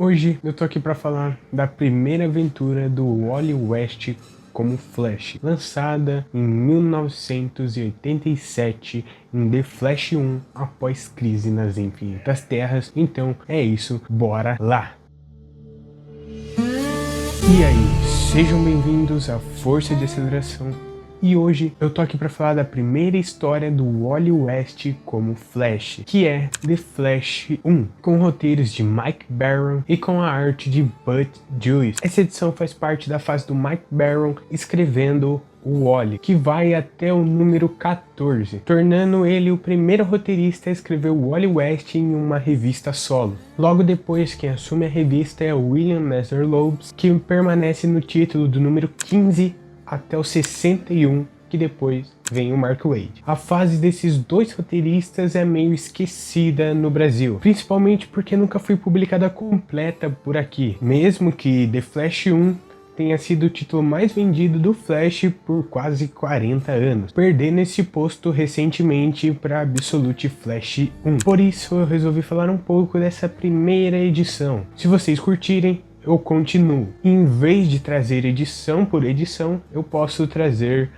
Hoje eu tô aqui para falar da primeira aventura do Wally West como Flash, lançada em 1987 em The Flash 1 após Crise nas Infinitas Terras. Então é isso, bora lá! E aí, sejam bem-vindos à Força de Aceleração. E hoje eu tô aqui para falar da primeira história do Wally West como Flash, que é The Flash 1, com roteiros de Mike Baron e com a arte de Bud Lewis. Essa edição faz parte da fase do Mike Baron escrevendo o Wally, que vai até o número 14, tornando ele o primeiro roteirista a escrever o Wally West em uma revista solo. Logo depois, quem assume a revista é o William Maslow, que permanece no título do número 15 até o 61, que depois vem o Mark Waid. A fase desses dois roteiristas é meio esquecida no Brasil, principalmente porque nunca foi publicada completa por aqui, mesmo que The Flash 1 tenha sido o título mais vendido do Flash por quase 40 anos, perdendo esse posto recentemente para Absolute Flash 1. Por isso eu resolvi falar um pouco dessa primeira edição. Se vocês curtirem, eu continuo. Em vez de trazer edição por edição, eu posso trazer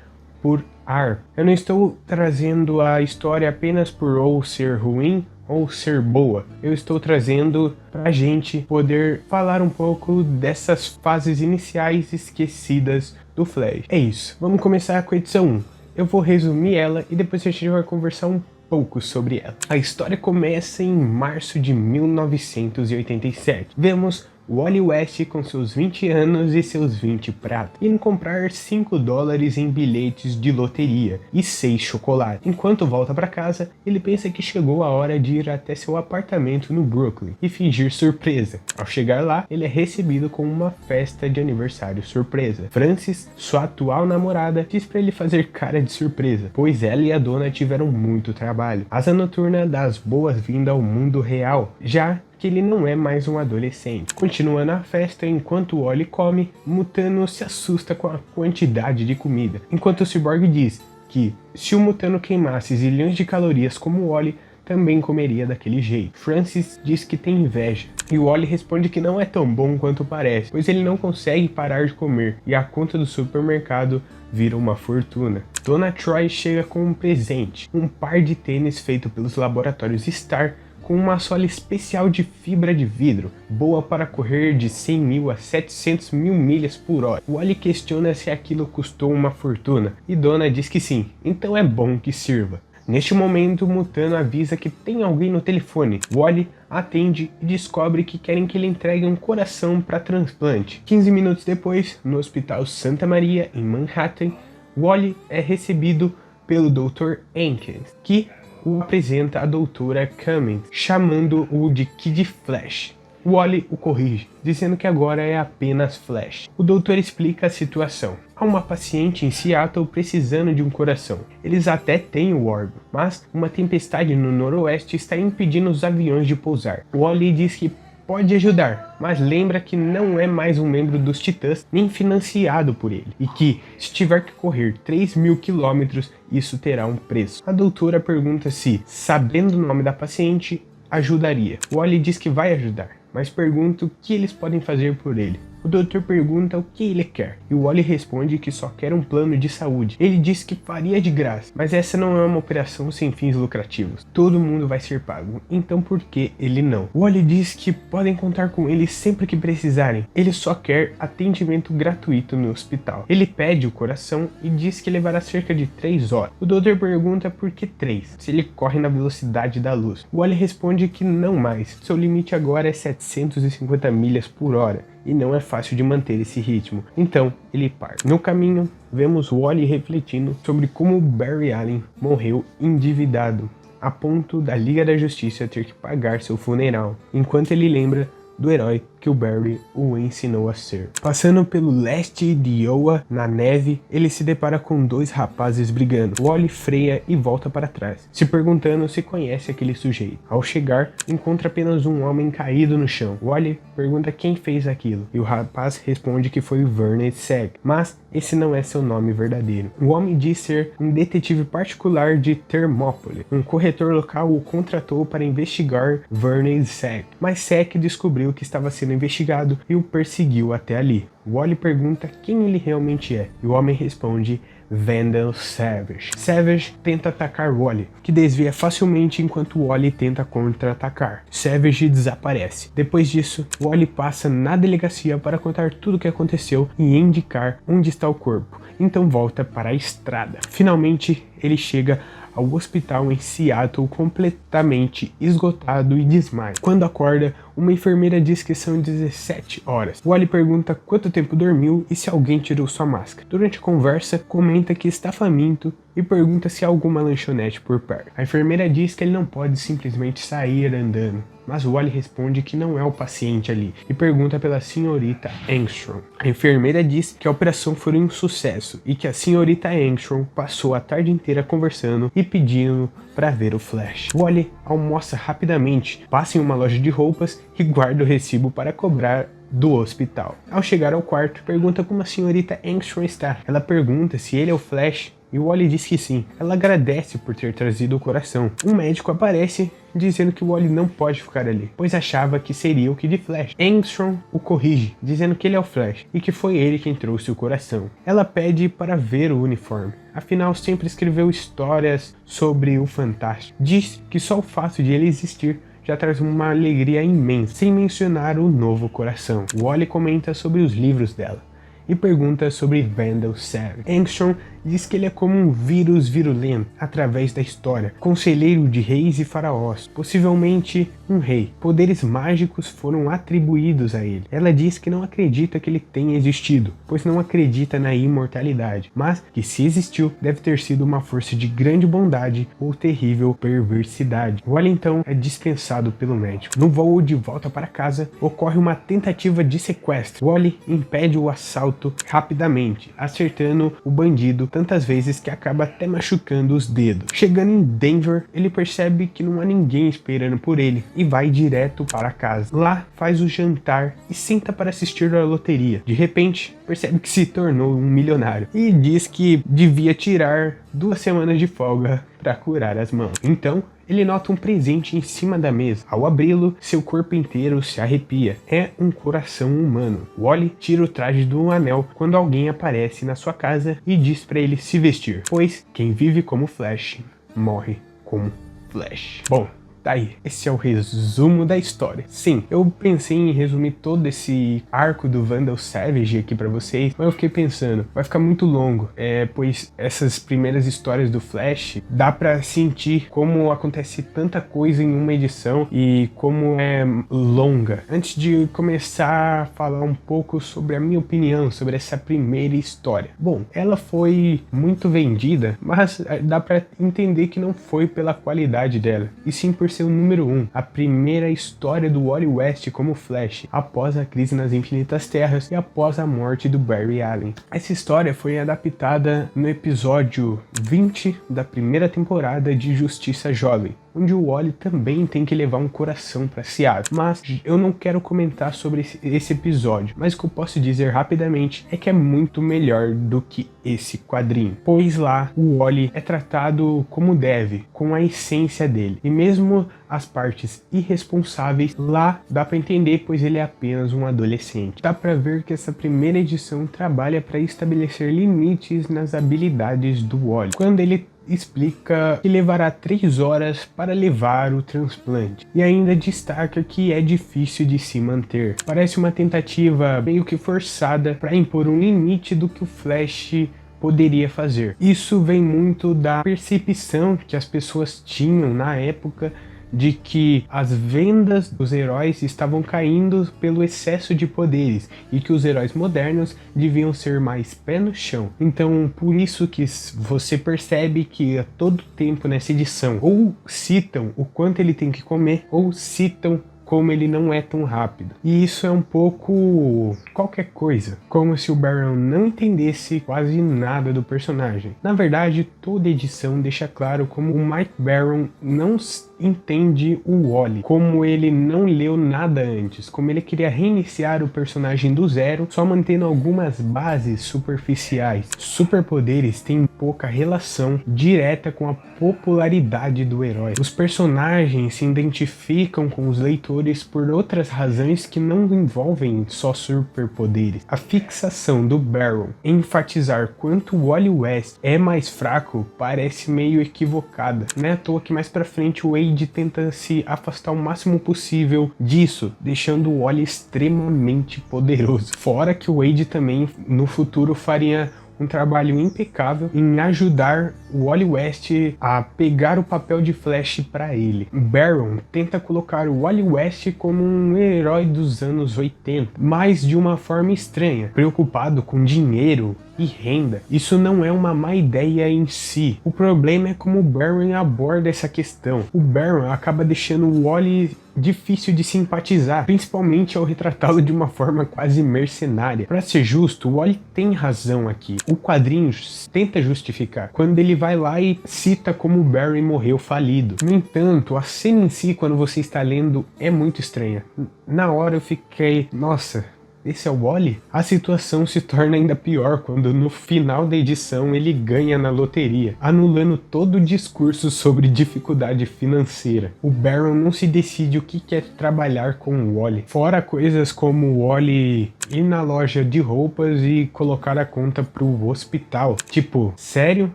por arco. Eu não estou trazendo a história apenas por ou ser ruim ou ser boa. Eu estou trazendo pra gente poder falar um pouco dessas fases iniciais esquecidas do Flash. É isso, vamos começar com a edição 1. Eu vou resumir ela e depois a gente vai conversar um pouco sobre ela. A história começa em março de 1987. Vemos Wally West com seus 20 anos e seus 20 pratas, indo comprar $5 em bilhetes de loteria e 6 chocolates. Enquanto volta para casa, ele pensa que chegou a hora de ir até seu apartamento no Brooklyn e fingir surpresa. Ao chegar lá, ele é recebido com uma festa de aniversário surpresa. Frances, sua atual namorada, diz para ele fazer cara de surpresa, pois ela e a dona tiveram muito trabalho. Asa Noturna dá as boas-vindas ao mundo real, já que ele não é mais um adolescente. Continua na festa enquanto o Wally come, Mutano se assusta com a quantidade de comida, enquanto o Cyborg diz que se o Mutano queimasse zilhões de calorias como o Wally, também comeria daquele jeito. Francis diz que tem inveja, e o Wally responde que não é tão bom quanto parece, pois ele não consegue parar de comer, e a conta do supermercado vira uma fortuna. Dona Troy chega com um presente, um par de tênis feito pelos laboratórios Star, com uma sola especial de fibra de vidro, boa para correr de 100 mil a 700 mil milhas por hora. Wally questiona se aquilo custou uma fortuna, e Dona diz que sim, então é bom que sirva. Neste momento, Mutano avisa que tem alguém no telefone. Wally atende e descobre que querem que ele entregue um coração para transplante. 15 minutos depois, no Hospital Santa Maria, em Manhattan, Wally é recebido pelo Dr. Ankins, que o apresenta a doutora Cummings, chamando-o de Kid Flash. Wally o corrige, dizendo que agora é apenas Flash. O doutor explica a situação. Há uma paciente em Seattle precisando de um coração. Eles até têm o órgão, mas uma tempestade no noroeste está impedindo os aviões de pousar. Wally diz que pode ajudar, mas lembra que não é mais um membro dos Titãs nem financiado por ele, e que se tiver que correr 3.000 quilômetros, isso terá um preço. A doutora pergunta se, sabendo o nome da paciente, ajudaria. Wally diz que vai ajudar, mas pergunta o que eles podem fazer por ele. O doutor pergunta o que ele quer, e o Wally responde que só quer um plano de saúde. Ele diz que faria de graça, mas essa não é uma operação sem fins lucrativos. Todo mundo vai ser pago, então por que ele não? O Wally diz que podem contar com ele sempre que precisarem. Ele só quer atendimento gratuito no hospital. Ele pede o coração e diz que levará cerca de 3 horas. O doutor pergunta por que 3, se ele corre na velocidade da luz. O Wally responde que não mais, seu limite agora é 750 milhas por hora. E não é fácil de manter esse ritmo, então ele parte. No caminho, vemos Wally refletindo sobre como Barry Allen morreu endividado, a ponto da Liga da Justiça ter que pagar seu funeral, enquanto ele lembra do herói que o Barry o ensinou a ser. Passando pelo leste de Iowa, na neve, ele se depara com 2 rapazes brigando. Wally freia e volta para trás, se perguntando se conhece aquele sujeito. Ao chegar, encontra apenas um homem caído no chão. Wally pergunta quem fez aquilo, e o rapaz responde que foi Verney Sag, mas esse não é seu nome verdadeiro. O homem diz ser um detetive particular de Thermopylae. Um corretor local o contratou para investigar Verney Sag, mas Sag descobriu que estava sendo sendo investigado e o perseguiu até ali. Wally pergunta quem ele realmente é, e o homem responde: Vandal Savage. Savage tenta atacar Wally, que desvia facilmente enquanto Wally tenta contra-atacar. Savage desaparece. Depois disso, Wally passa na delegacia para contar tudo o que aconteceu e indicar onde está o corpo. Então volta para a estrada. Finalmente, ele chega ao hospital em Seattle completamente esgotado e desmaia. Quando acorda, uma enfermeira diz que são 17 horas. Wally pergunta quanto tempo dormiu e se alguém tirou sua máscara. Durante a conversa, comenta que está faminto e pergunta se há alguma lanchonete por perto. A enfermeira diz que ele não pode simplesmente sair andando, mas Wally responde que não é o paciente ali e pergunta pela senhorita Engstrom. A enfermeira diz que a operação foi um sucesso e que a senhorita Engstrom passou a tarde inteira conversando e pedindo para ver o Flash. Wally almoça rapidamente, passa em uma loja de roupas e guarda o recibo para cobrar do hospital. Ao chegar ao quarto, pergunta como a senhorita Engstrom está. Ela pergunta se ele é o Flash e Wally diz que sim. Ela agradece por ter trazido o coração. Um médico aparece dizendo que Wally não pode ficar ali, pois achava que seria o Kid Flash. Engstrom o corrige, dizendo que ele é o Flash e que foi ele quem trouxe o coração. Ela pede para ver o uniforme, afinal sempre escreveu histórias sobre o Fantástico. Diz que só o fato de ele existir já traz uma alegria imensa, sem mencionar o novo coração. Wally comenta sobre os livros dela e pergunta sobre Vandal Savage. Engstrom diz que ele é como um vírus virulento através da história, conselheiro de reis e faraós, possivelmente um rei. Poderes mágicos foram atribuídos a ele. Ela diz que não acredita que ele tenha existido, pois não acredita na imortalidade, mas que se existiu, deve ter sido uma força de grande bondade ou terrível perversidade. Wally então é dispensado pelo médico. No voo de volta para casa, ocorre uma tentativa de sequestro. Wally impede o assalto rapidamente, acertando o bandido tantas vezes que acaba até machucando os dedos. Chegando em Denver, ele percebe que não há ninguém esperando por ele e vai direto para casa. Lá faz o jantar e senta para assistir à loteria. De repente, percebe que se tornou um milionário e diz que devia tirar 2 semanas de folga para curar as mãos. Então, ele nota um presente em cima da mesa. Ao abri-lo, seu corpo inteiro se arrepia. É um coração humano. Wally tira o traje do anel quando alguém aparece na sua casa e diz para ele se vestir, pois quem vive como Flash morre como Flash. Bom, tá aí, esse é o resumo da história. Sim, eu pensei em resumir todo esse arco do Vandal Savage aqui pra vocês, mas eu fiquei pensando, vai ficar muito longo, pois essas primeiras histórias do Flash, dá pra sentir como acontece tanta coisa em uma edição e como é longa. Antes de começar a falar um pouco sobre a minha opinião sobre essa primeira história. Bom, ela foi muito vendida, mas dá pra entender que não foi pela qualidade dela, e sim por ser o número 1, a primeira história do Wally West como Flash, após a crise nas Infinitas Terras e após a morte do Barry Allen. Essa história foi adaptada no episódio 20 da primeira temporada de Justiça Jovem, onde o Wally também tem que levar um coração para Seattle. Mas eu não quero comentar sobre esse episódio, mas o que eu posso dizer rapidamente é que é muito melhor do que esse quadrinho, pois lá o Wally é tratado como deve, com a essência dele, e mesmo as partes irresponsáveis lá dá para entender, pois ele é apenas um adolescente. Dá para ver que essa primeira edição trabalha para estabelecer limites nas habilidades do Wally, quando ele explica que levará 3 horas para levar o transplante, e ainda destaca que é difícil de se manter. Parece uma tentativa meio que forçada para impor um limite do que o Flash poderia fazer. Isso vem muito da percepção que as pessoas tinham na época de que as vendas dos heróis estavam caindo pelo excesso de poderes e que os heróis modernos deviam ser mais pé no chão. Então, por isso que você percebe que a todo tempo nessa edição ou citam o quanto ele tem que comer ou citam como ele não é tão rápido. E isso é um pouco qualquer coisa, como se o Barron não entendesse quase nada do personagem. Na verdade, toda edição deixa claro como o Mike Barron não entende o Wally, como ele não leu nada antes, como ele queria reiniciar o personagem do zero, só mantendo algumas bases superficiais. Superpoderes têm pouca relação direta com a popularidade do herói. Os personagens se identificam com os leitores por outras razões que não envolvem só superpoderes. A fixação do Baron em enfatizar quanto o Wally West é mais fraco parece meio equivocada. Não é à toa que mais pra frente o Wade tenta se afastar o máximo possível disso, deixando o Wally extremamente poderoso. Fora que o Wade também no futuro faria um trabalho impecável em ajudar o Wally West a pegar o papel de Flash para ele. Baron tenta colocar o Wally West como um herói dos anos 80, mas de uma forma estranha, preocupado com dinheiro e renda. Isso não é uma má ideia em si. O problema é como o Baron aborda essa questão. O Baron acaba deixando o Wally difícil de simpatizar, principalmente ao retratá-lo de uma forma quase mercenária. Para ser justo, o Wally tem razão aqui. O quadrinho tenta justificar, quando ele vai lá e cita como o Barry morreu falido. No entanto, a cena em si, quando você está lendo, é muito estranha. Na hora eu fiquei, nossa, esse é o Wally? A situação se torna ainda pior quando no final da edição ele ganha na loteria, anulando todo o discurso sobre dificuldade financeira. O Baron não se decide o que quer trabalhar com o Wally, fora coisas como o Wally ir na loja de roupas e colocar a conta pro hospital. Tipo, sério?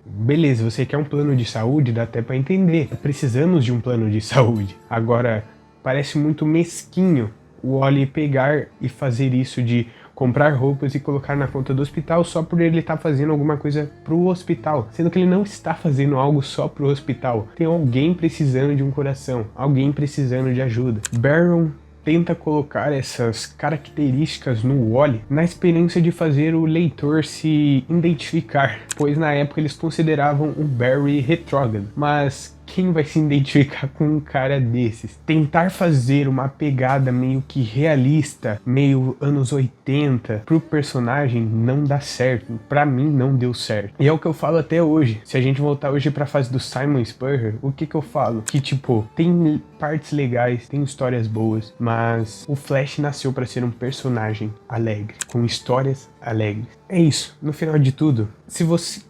Beleza, você quer um plano de saúde? Dá até pra entender. Precisamos de um plano de saúde. Agora, parece muito mesquinho o Wally pegar e fazer isso de comprar roupas e colocar na conta do hospital só por ele estar fazendo alguma coisa pro hospital, sendo que ele não está fazendo algo só pro hospital. Tem alguém precisando de um coração, alguém precisando de ajuda. Baron tenta colocar essas características no Wally na esperança de fazer o leitor se identificar, pois na época eles consideravam o Barry retrógrado, mas quem vai se identificar com um cara desses? Tentar fazer uma pegada meio que realista, meio anos 80 pro personagem não dá certo. Pra mim não deu certo. E é o que eu falo até hoje. Se a gente voltar hoje pra fase do Simon Spurrier, o que eu falo? Que tipo, tem partes legais, tem histórias boas, mas o Flash nasceu pra ser um personagem alegre, com histórias alegres. É isso, no final de tudo,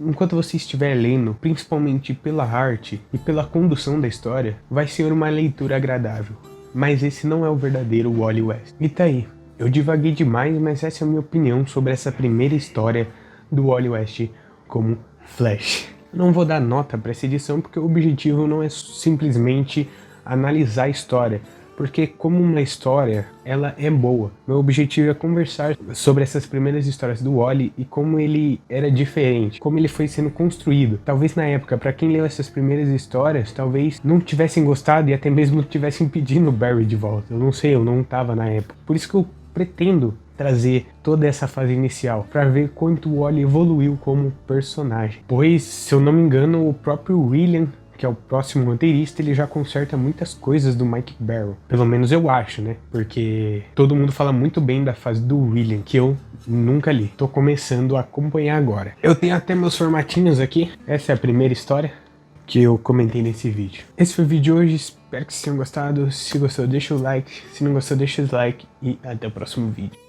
enquanto você estiver lendo, principalmente pela arte e pela condução da história, vai ser uma leitura agradável. Mas esse não é o verdadeiro Wally West. E tá aí, eu divaguei demais, mas essa é a minha opinião sobre essa primeira história do Wally West como Flash. Não vou dar nota para essa edição porque o objetivo não é simplesmente analisar a história, porque como uma história, ela é boa. Meu objetivo é conversar sobre essas primeiras histórias do Wally e como ele era diferente, como ele foi sendo construído. Talvez na época, para quem leu essas primeiras histórias, talvez não tivessem gostado e até mesmo tivessem pedindo o Barry de volta. Eu não sei, eu não tava na época. Por isso que eu pretendo trazer toda essa fase inicial, para ver quanto o Wally evoluiu como personagem. Pois, se eu não me engano, o próprio William, que é o próximo roteirista, ele já conserta muitas coisas do Mike Baron. Pelo menos eu acho, né? Porque todo mundo fala muito bem da fase do William, que eu nunca li. Tô começando a acompanhar agora. Eu tenho até meus formatinhos aqui. Essa é a primeira história que eu comentei nesse vídeo. Esse foi o vídeo de hoje, espero que vocês tenham gostado. Se gostou, deixa o like. Se não gostou, deixa o dislike. E até o próximo vídeo.